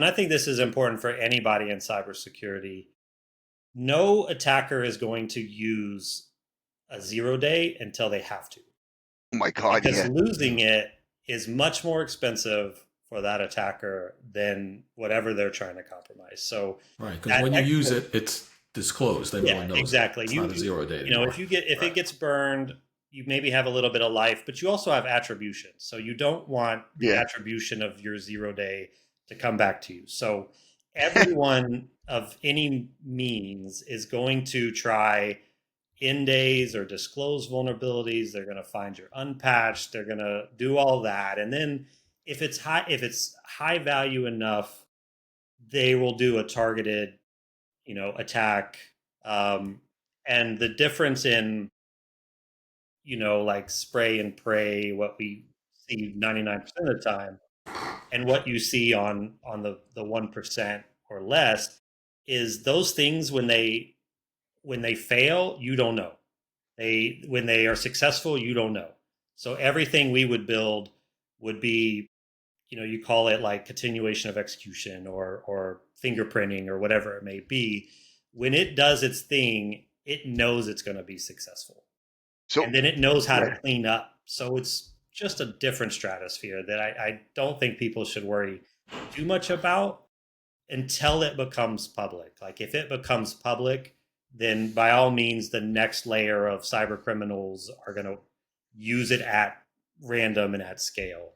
And I think this is important for anybody in cybersecurity. No attacker is going to use a 0-day until they have to, Oh my God, because yeah. losing it is much more expensive for that attacker than whatever they're trying to compromise. So Right, because that when you use exploit, it, it's disclosed. Everyone yeah, knows it. exactly. It's not a 0-day You know, anymore. if it Right. gets burned, you maybe have a little bit of life, but you also have attribution. So you don't want the Yeah. attribution of your 0-day to come back to you. So everyone of any means is going to try in days or disclose vulnerabilities. They're going to find you're unpatched. They're going to do all that, and then if it's high value enough, they will do a targeted, attack. Um, and the difference in, like spray and pray, what we see 99% of the time, and what you see on the 1% or less, is those things when they fail, you don't know. When they are successful, you don't know. So everything we would build would be, you call it like continuation of execution or fingerprinting or whatever it may be. When it does its thing, it knows it's going to be successful, So and then it knows how yeah. to clean up. So it's just a different stratosphere that I don't think people should worry too much about until it becomes public. Like if it becomes public, then by all means, the next layer of cyber criminals are going to use it at random and at scale.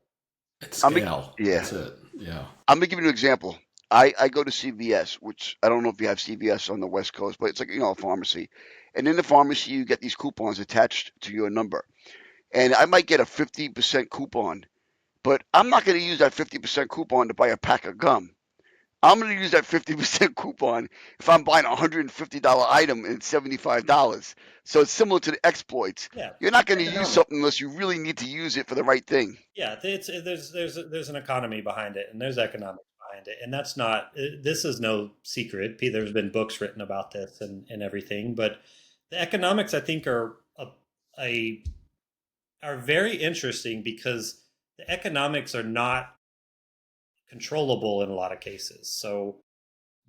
At I'm a, scale. yeah. That's it. Yeah. I'm gonna give you an example. I go to CVS, which I don't know if you have CVS on the West Coast, but it's like, a pharmacy. And in the pharmacy, you get these coupons attached to your number. And I might get a 50% coupon, but I'm not going to use that 50% coupon to buy a pack of gum. I'm going to use that 50% coupon if I'm buying a $150 item and it's $75. So it's similar to the exploits. Yeah, You're not going to use economic. something unless you really need to use it for the right thing. Yeah, there's an economy behind it, and there's economics behind it, and that's not. This is no secret. There's been books written about this and everything, but the economics I think a are very interesting because the economics are not controllable in a lot of cases. So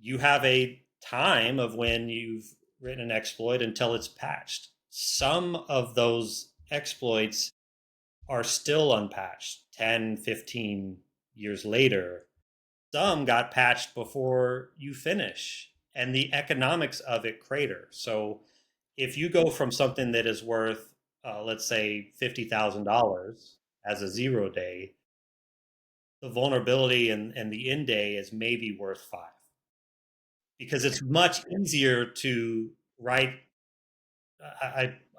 you have a time of when you've written an exploit until it's patched. Some of those exploits are still unpatched 10, 15 years later. Some got patched before you finish, and the economics of it crater. So if you go from something that is worth, let's say, $50,000 as a 0-day, the vulnerability and the end day is maybe worth five, because it's much easier to write.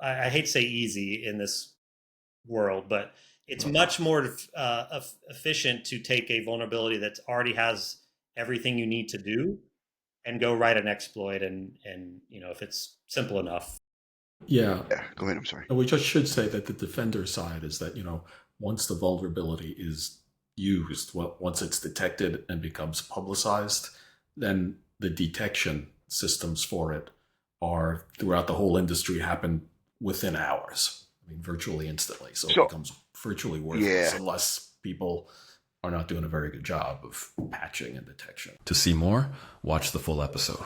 I hate to say easy in this world, but it's much more efficient to take a vulnerability that already has everything you need to do and go write an exploit, and if it's simple enough. Yeah. Yeah, go ahead. I'm sorry. And we just should say that the defender side is that, once the vulnerability is used, well, once it's detected and becomes publicized, then the detection systems for it are throughout the whole industry happen within hours. I mean, virtually instantly. So it So, becomes virtually worthless yeah. unless people are not doing a very good job of patching and detection. To see more, watch the full episode.